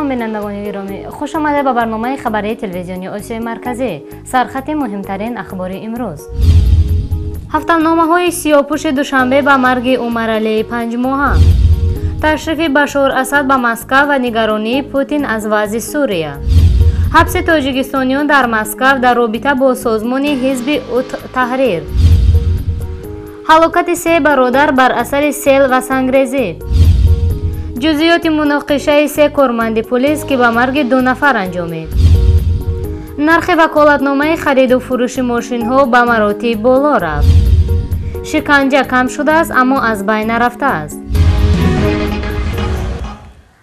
سلام بینندگان گرامی، خوش آمده به برنامه خبری تلویزیونی آسیای مرکزی. سرخط مهمترین اخبار امروز. هفته‌نامه‌های سیاه‌پوش دوشنبه به مرگ عمر علی 5 ماهه. تشریف بشار اسد به مسکو و نگرانی پوتین از وضع سوریه. حبس تاجیکستانیان در مسکو در رابطه با سازمان حزب تحریر. هلاکت 3 برادر بر اثر سیل و سنگریزی. جزئیات مناقشه 3 کارمند پلیس که به مرگ 2 نفر انجامید. نرخ وکالتنامه خرید و فروش ماشین ها به مراتب بالا رفت. شکنجه کم شده است اما از بین رفته است.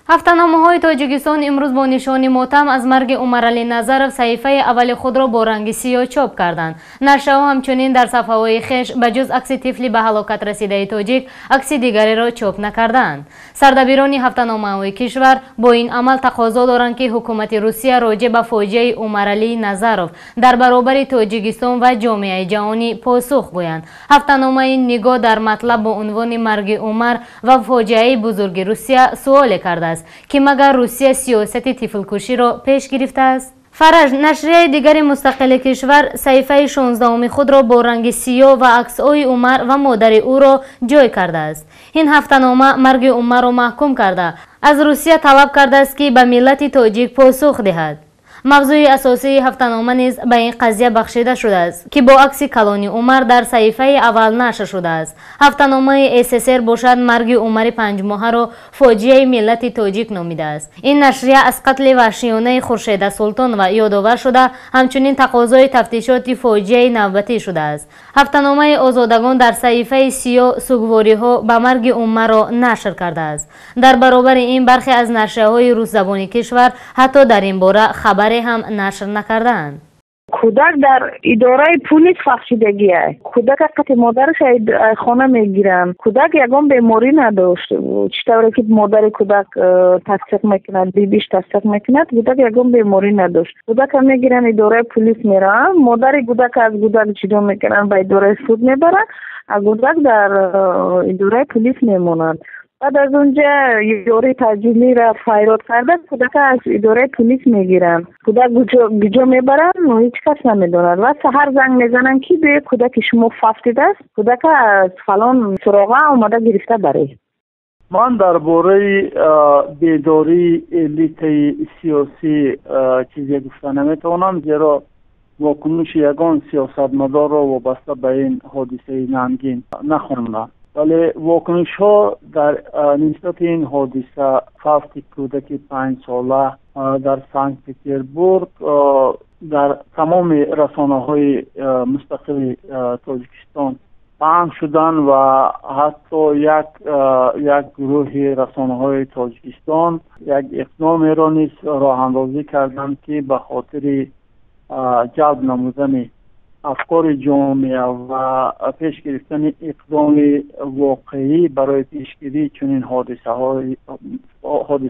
هفته‌نامه‌های تاجیکستان امروز با نشان ماتم از مرگ عمر علی نظرов صحیفه اول خود را با رنگ سیاه چاپ کردند. نشرها همچنین در صفحه‌های خویش به جز عکس طفلی به هلاکت رسیده تاجیک، عکس دیگری را چاپ نکردند. سردبیران هفته‌نامه‌های کشور با این عمل تقاضا دارند که حکومت روسیه راجع به فاجعه عمر علی نظرov در برابر تاجیکستان و جامعه جهانی پاسخ گویند. هفته‌نامه نگاه در مطلب با عنوان مرگ عمر و فاجعه بزرگ روسیه سوال کرده که مگر روسیه سیاست طفل‌کشی را پیش گرفته است؟ فرج، نشریه دیگر مستقل کشور، صحیفه 16 خود را با رنگ سیاه و عکس‌های عمر و مادر او را جای کرده است. این هفته‌نامه مرگ عمر را محکوم کرده از روسیه طلب کرده است که به ملت تاجیک پاسخ دهد. موضوع اساسی هفته‌نامه نیز به این قضیه بخشیده شده است که با عکس کلانی عمر در صحیفه اول نشر شده است. هفته‌نامه SSR باشد مرگ عمر 5 ماهه را فاجعه ملت تاجیک نامیده است. این نشریه از قتل وحشیانه خورشید سلطان و یادآور شده، همچنین تقاضای تفتیشات فاجعه نوبتی شده است. هفته‌نامه آزادگان در صحیفه سیاه سوگواری‌ها به مرگ عمر را نشر کرده است. در برابر این برخی از نشریه‌های روس زبان کشور حتی در این باره خبر هم نشر نکردند. کودک در اداره پلیس بخشیدگی است. کودک قطع مادرش خانه میگیرن. کودک یگان بیماری نداشت. چطوری که مادر کودک تصدیق میکند، بیبیش تصدیق میکند، کودک یگان بیماری نداشت. کودک میگیرن اداره پلیس میرن، مادر کودک از کودک جدا میکنن، به اداره سود میبرن، از کودک در اداره پلیس میمونند. بعد از اونجا یوری تجلی را فایرات کرده، کودک از اداره پلیس میگیرن، کودک گجا میبرن و هیچ کس نمیدوند و سحر زنگ میزنن که به کودک شما ففتیده است، کودک از فلان سراغه آمده گرفته بره. من درباره بیداری الیت سیاسی چیزی گفتن نمیتونم، زیرا واکنش یگان سیاستمدار را وابسته به این حادثه ننگین نخواندم. ولی واکنش ها در نسبت این حادثه فوت کودک 5 ساله در سنت پترزبورگ در تمام رسانه های مستقل تاجیکستان پخش شدن و حتی یک گروه رسانه های تاجیکستان یک اقدام را نیز راه اندازی کردند که به خاطر جلب نمودن افکار جامعه و پیش گرفتن اقدام واقعی برای پیشگیری چنین حادثه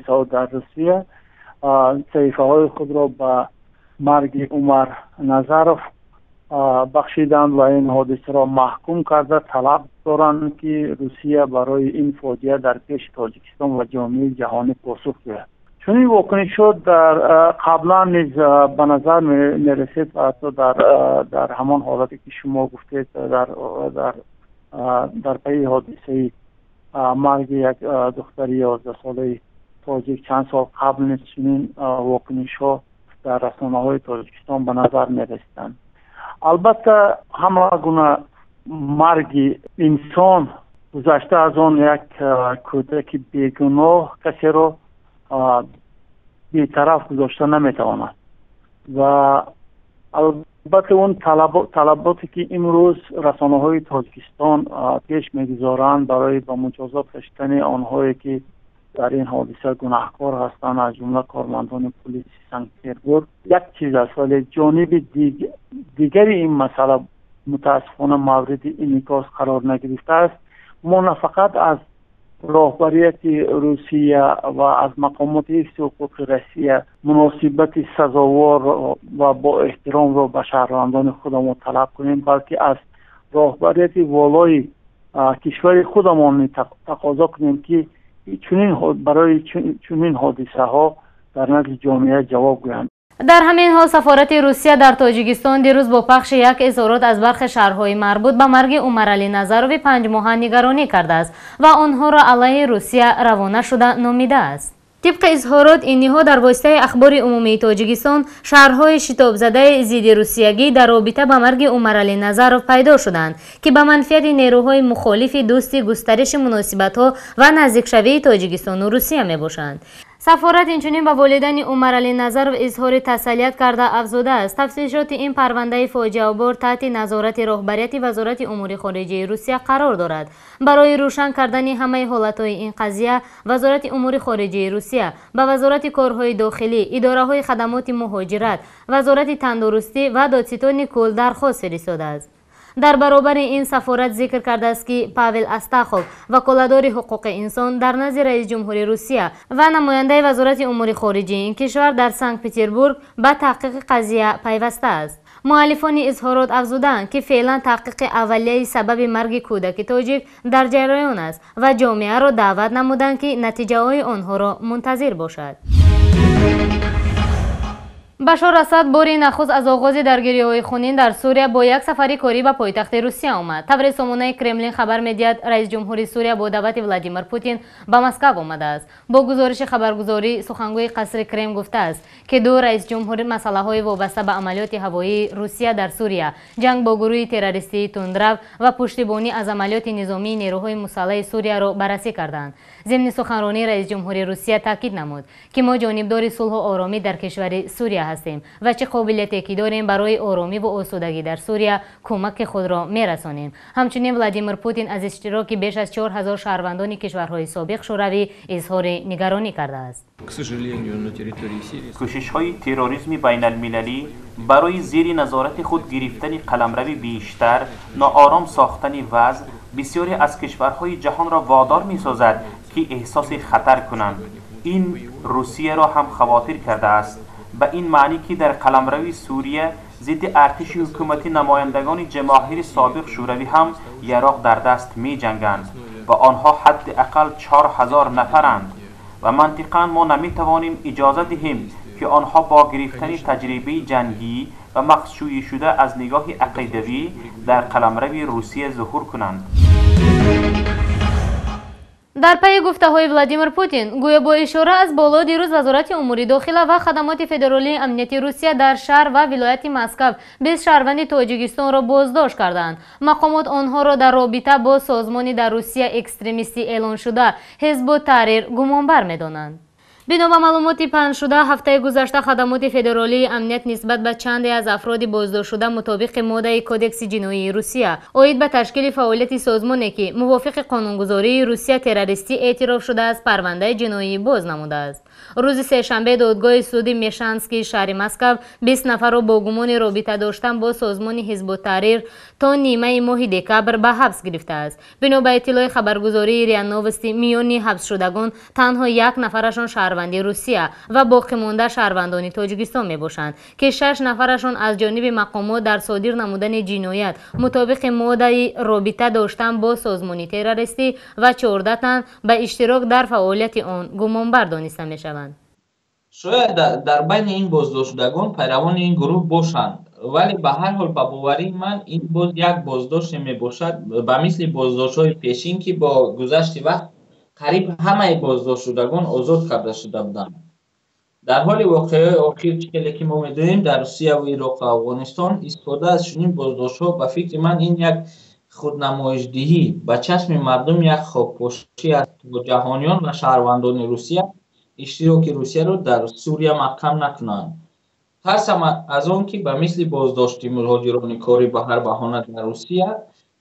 ها در روسیه صحیفه های خود را به مرگ عمر نظرov بخشیدند و این حادثه را محکوم کرده طلب دارند که روسیه برای این فاجعه در پیش تاجیکستان و جامعه جهانی پاسخ دهد. چون این واکنش در قبلا نیز به نظر می رسید و حتی در همان حالتی که شما گفتید در پی حادثه مرگ یک دختر 11 ساله تاجیک چند سال قبل نیز چنین واکنش ها در رسانه های تاجیکستان به نظر می رسیدند. البته همه گونه مرگ انسان گذشته از آن یک کودک بیگناه کسی را بی‌طرف گذاشته نمیتواند و البته اون طلباتی که امروز رسانه های تاجیکستان پیش میگذارند برای به مجازات کشیدن آنهایی که در این حادثه گناهکار هستند از جمله کارمندان پلیس سنت پترزبورگ یک چیز است، ولی جانب دیگری این مسئله متاسفانه مورد انعکاس قرار نگرفته است. ما نه فقط از راهبریت روسیه و از مقامات حفظ حقوق روسیه مناسبت سزاوار و با احترام را به شهروندان خودمان طلب کنیم، بلکه از راهبریت والای کشور خودمان تقاضا کنیم که برای چنین حادثه ها در نزد جامعه جواب گویند. در همین حال سفارت روسیه در تاجیکستان دیروز با پخش یک اظهارات از برخی شهرهای مربوط به مرگ عمرعلی نظرov 5 ماهه نگرانی کرده است و آنها را علیه روسیه روانه شده نامیده است. طبق اظهارات این نهاد در واسطه اخبار عمومی تاجیکستان شهرهای شتاب زده ضد روسیگی در رابطه با مرگ عمرعلی نظرov پیدا شدند که به منفعت نیروهای مخالف دوستی گسترش مناسبت‌ها و نزدیک شوی تاجیکستان و روسیه میباشند. سفارت اینچنین به والدین عمرعلی نظرov اظهار تسلیت کرده افزوده است تفتیشات این پرونده فاجعه بار تحت نظارت رهبریت وزارت امور خارجه روسیه قرار دارد. برای روشن کردن همه حالتهای این قضیه وزارت امور خارجه روسیه به وزارت کارهای داخلی، اداره‌های خدمات مهاجرت، وزارت تندرستی و دادستان کل درخواست فرستاده است. در برابر این سفارت ذکر کرده است که پاول استاخوف وکالتدار حقوق انسان در نزد رئیس جمهور روسیه و نماینده وزارت امور خارجه این کشور در سنت پترزبورگ به تحقیق قضیه پیوسته است. مؤلفان اظهارات افزودند که فعلا تحقیق اولیه سبب مرگ کودک تاجیک در جریان است و جامعه را دعوت نمودند که نتیجه های آنها را منتظر باشد. بشار اسد باری نخست از آغاز درگیری‌های خونین در سوریه با یک سفر کاری به پایتخت روسیه آمد. طبر سامانه کرملین خبر می‌دهد رئیس جمهور سوریه با دعوت ولادیمیر پوتین به مسکو آمده است. با گزارش خبرگزاری سخنگوی قصر کرم گفته است که دو رئیس جمهور مسائل وابسته به عملیات هوایی روسیه در سوریه، جنگ با گروه تروریستی توندرو و پشتیبانی از عملیات نظامی نیروهای مسلح سوریه را بررسی کردند. ضمن سخنرانی رئیس جمهور روسیه تاکید نمود که ما جانبدار صلح و آرامی در کشور سوریه هستیم و چه قابلیتی که داریم برای آرامی و آسودگی در سوریه کمک خود را میرسانیم. همچنین ولادیمیر پوتین از اشتراک بیش از 4000 شهروندان کشورهای سابق شوروی اظهار نگرانی کرده است. کوشش‌های تروریسم بین المللی برای زیر نظارت خود گرفتن قلمرو بیشتر، ناآرام ساختن وضع بسیاری از کشورهای جهان را وادار می‌سازد که احساس خطر کنند. این روسیه را هم خواطر کرده است، به این معنی که در قلمرو سوریه ضد ارتش حکومتی نمایندگان جماهیر سابق شوروی هم یراق در دست می جنگند و آنها حداقل 4000 نفرند و منطقاً ما نمی توانیم اجازه دهیم که آنها با گرفتن تجربه جنگی و مخشویی شده از نگاه عقیدوی در قلمرو روسیه ظهور کنند. در پی گفته‌های ولادیمیر پوتین گویا با اشاره از بالا دیروز وزارت امور داخله و خدمات فدرالی امنیتی روسیه در شهر و ولایت مسکو 20 شهروند تاجیکستان را بازداشت کردند. مقامات آنها را در رابطه با سازمانی در روسیه اکستریمیستی اعلان شده حزب التحریر گمانبر می‌دانند. بنا به معلومات پنهان شده هفته گذشته خدمات فدرالی امنیت نسبت به چندی از افراد بازداشت شده مطابق ماده کدکس جنایی روسیه عاید به تشکیل فعالیت سازمانی که موافق قانونگذاری روسیه تروریستی اعتراف شده از پرونده جنایی باز نموده است. روز سه‌شنبه دادگاه سودی میشانسکی شهر مسکو 20 نفر را با گمان رابطه داشتن با سازمان حزب التحریر تا نیمه ماه دکبر به حبس گرفته است. بنا به اطلاع خبرگزاری ریا نووستی میان حبس شدگان تنها یک نفرشان شهروندی روسیه و باقی مانده شهروندان تاجیکستان میباشند که 6 نفرشان از جانب مقامات در صادر نمودن جنایت مطابق ماده رابطه داشتن با سازمان تروریستی و 14 تن به اشتراک در فعالیت آن گمانبر دانسته میشوند. شاید در بین این بازداشت شدگان پیروان این گروه باشند، ولی به هر حال به باوری من این باز یک بازداشت می باشد به مثل بازداشت های پیشین که با گذشت وقت قریب همه بازداشت شدگان آزاد کرده شده بودند. در حال واقعه آخر چیزی که ما می‌دونیم در روسیه و عراق و افغانستان استفاده از چنین بازداشت‌ها به فکر من این یک خودنمایش‌دهی به چشم مردم یک خواب‌پوشی است تا جهانیان و شهروندان روسیه اشتراک روسیه را در سوریه محکم نکنند. ترسم از آن که به مثل بازداشت مهاجران کاری به هر بهانه در روسیه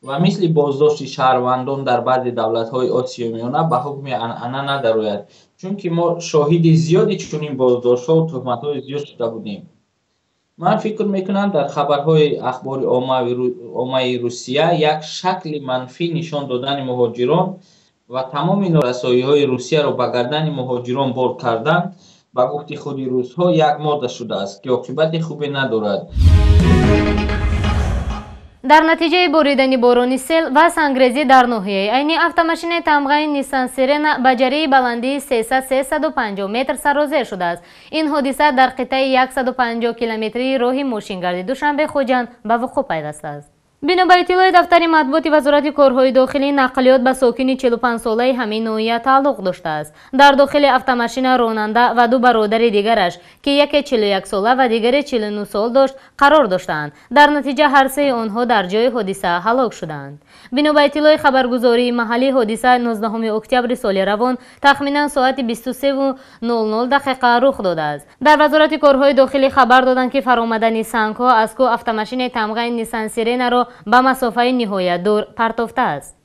و مثل بازداشت شهروندان در بعضی دولت‌های آسیا میانه به حکم عنعنه ندارد، چون که ما شاهد زیادی چنین بازداشت‌ها و تهمت‌های زیاد شده بودیم. من فکر میکنم در خبرهای اخبار عامه روسیه یک شکل منفی نشان دادن مهاجران و تمام رسایی‌های روسیه را به گردن مهاجران بار کردن به گفت خود روس‌ها یک ماده شده است که عاقبت خوبی ندارد. در نتیجه بریدن باران سیل و سنگریزی در ناحیه عین автомашин тамғаи نیسان سیرن به جری بلندی 350 متر سرازیر شده است. این حادثه در قطعه 150 کیلومتری راه ماشینگردی دوشنبه خوجند به وقوع پیوسته است. بنا به اطلاع دفتر مطبوعات وزارت کارهای داخلی، نقلیات به ساکن 45 ساله همین ناحیه تعلق داشته است. در داخل автомашин راننده و دو برادر دیگرش که یکی 41 ساله و دیگری 49 سال داشت قرار داشتند. در نتیجه هر سه آنها در جای حادثه هلاک شدند. بنا به اطلاع خبرگزاری محلی، حادثه 19 اکتبر سال روان تخمینا ساعت 23:00 دقیقه رخ داده است. در وزارت کارهای داخلی خبر دادند که فرآمدن سنگ‌ها از کو автомашин тамғаи نیسان سیرن را به مسافه نهایت دور پرتافته است.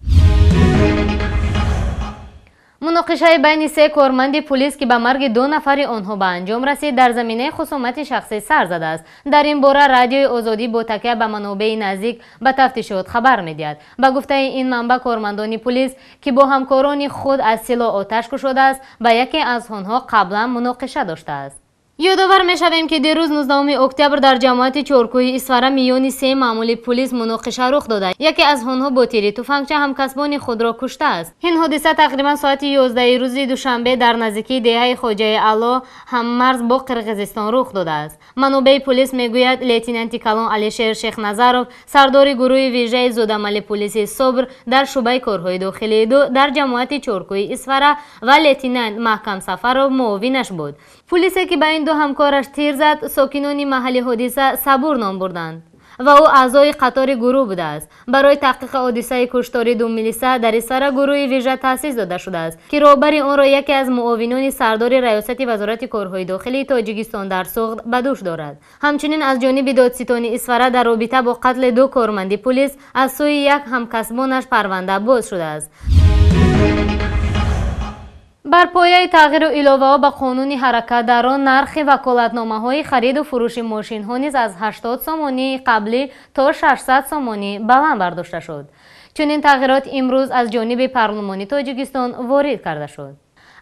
مناقشه بین سه کارمند پلیس که به مرگ 2 نفر آنها به انجام رسید در زمینه خصومت شخصی سر زده است. در این باره رادیوی آزادی با تکیه به منابع نزدیک به تفتیشات خبر می‌دهد. به گفته این منبع، کارمندان پلیس که با همکاران خود از سلاح آتش کشیده است به یکی از آنها قبلا مناقشه داشته است. یادآور می‌شویم که دیروز 19 اکتبر در جماعت چارکوی اسفره میان سه مأمور پلیس مناقشه رخ داده. یکی از آنها با تیر تفنگچه همکسبان خود را کشته است. این حادثه تقریبا ساعت 11 روز دوشنبه در نزدیکی دهه خواجه علا هممرز با قرقیزستان رخ داده است. منابع پلیس میگوید لیتنانت کلان علیشیر شیخ نظرов، سردار گروه ویژه زودعمل پلیس صبر در شعبه کارهای داخلی 2 در جماعت چارکوی اسفره و لیتنانت محکم سفرov معاونش بود. پلیسی که به این دو همکارش تیر زد ساکنان محل حادثه صبور نام بردند و او اعضای قطار گروه بوده است. برای تحقیق حادثه کشتاری 2 میلیسه در اسفره گروه ویژه تأسیس داده شده است که رهبر آن را یکی از معاونان سردار ریاست وزارت کارهای داخلی تاجیکستان در سوخت به دوش دارد. همچنین از جانب دادستان اسفره در رابطه با قتل 2 کارمند پلیس از سوی یک همکسبانش پرونده باز شده است. بر پایه تغییر و علاوه به قانون حرکت در آن، نرخ وکالتنامه‌های خرید و فروش ماشین‌ها نیز از 80 سومانی قبلی تا 600 سومانی بلند برداشته شد. چنین تغییرات امروز از جانب پارلمان تاجیکستان وارد کرده شد.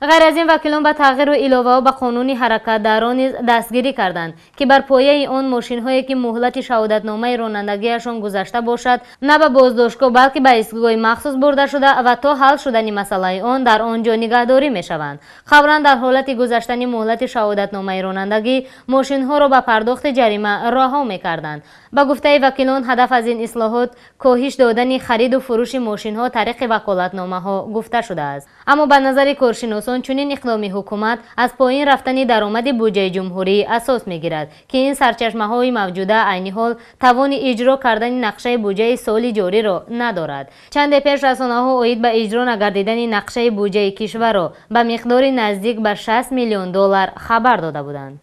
غیر از این، وکیلان به تغییر و علاوه به قانون حرکت در آن نیز دستگیری کردند که بر پایه آن ماشین‌هایی که مهلت شهادتنامه رانندگیشان گذشته باشد نه به بازداشتگاه بلکه به ایستگاه مخصوص برده شده و تا حل شدن مسئله آن در آنجا نگهداری می‌شوند. خبران در حالت گذشتن مهلت شهادتنامه رانندگی ماشین‌ها را به پرداخت جریمه رها می‌کردند. به گفته وکیلان، هدف از این اصلاحات کاهش دادن خرید و فروش ماشین‌ها طریق وکالتنامه‌ها گفته شده است. اما به نظر کارشناسان چنین اقدام حکومت از پایین رفتن درآمد بودجه جمهوری اساس می‌گیرد که این سرچشمه‌های موجوده عین حال توان اجرا کردن نقشه بودجه سال جاری را ندارد. چند پیش رسانه‌ها اوید به اجرا نگردیدن نقشه بودجه کشور را به مقدار نزدیک به 60 میلیون دلار خبر داده بودند.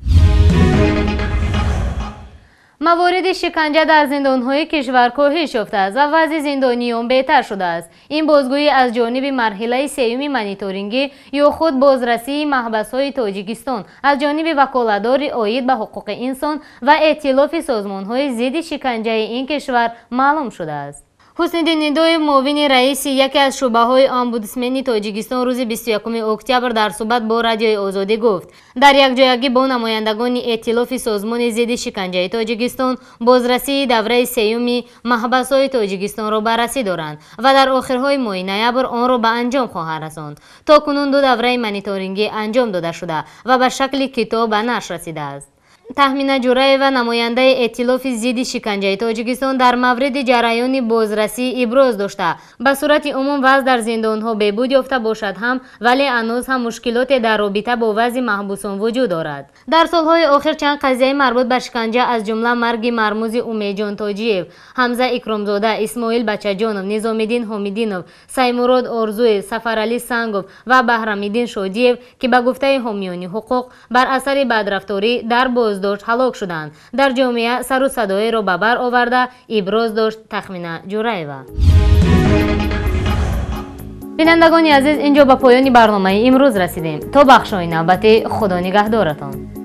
موارد شکنجه در زندان‌های کشور کاهش یافته است و وضع زندانیان بهتر شده است. این بازگویی از جانب مرحله سوم مانیتورینگی یا خود بازرسی محبس‌های تاجیکستان از جانب وکالتدار عاید به حقوق انسان و ائتلاف سازمان‌های ضد شکنجه این کشور معلوم شده است. حسن‌الدین ندویف، معاون رئیس یکی از شعبه‌های امبودسمن تاجیکستان، روز 21 اکتبر در صحبت با رادیوی آزادی گفت در یک جایگی با نمایندگان ائتلاف سازمان ضد شکنجه تاجیکستان بازرسی دوره سوم محبس‌های تاجیکستان را بررسی دارند و در آخرهای ماه نوامبر آن را به انجام خواهند رساند. تاکنون 2 دوره مانیتورینگی انجام داده شده و به شکل کتاب به نشر رسیده است. تهمینه جورایوا، نماینده ائتلاف ضد شکنجه تاجیکستان، در مورد جریان بازرسی ابراز داشته به صورت عموم وضع در زندان‌ها بهبود یافته باشد هم ولی هنوز هم مشکلات در رابطه با وضع محبوسان وجود دارد. در سالهای آخر چند قضیه مربوط به شکنجه از جمله مرگ مرموز امیدجان تاجیف، حمزه اکرامزاده، اسماعیل بچه‌جانov، نظام‌الدین حمیدینov، سیمراد آرزوی، سفرعلی سنگov و بهرام‌الدین شادیев که به گفته حامیان حقوق بر اثر بدرفتاری در بازداشت هلاک شدند، در جامعه سر و صدای را به بر آورده ابراز داشت تخمینه جورایوا. بینندگان عزیز، اینجا به پایان برنامه امروز رسیدیم. تا بخش‌های نوبتی، خدا نگهدارتان.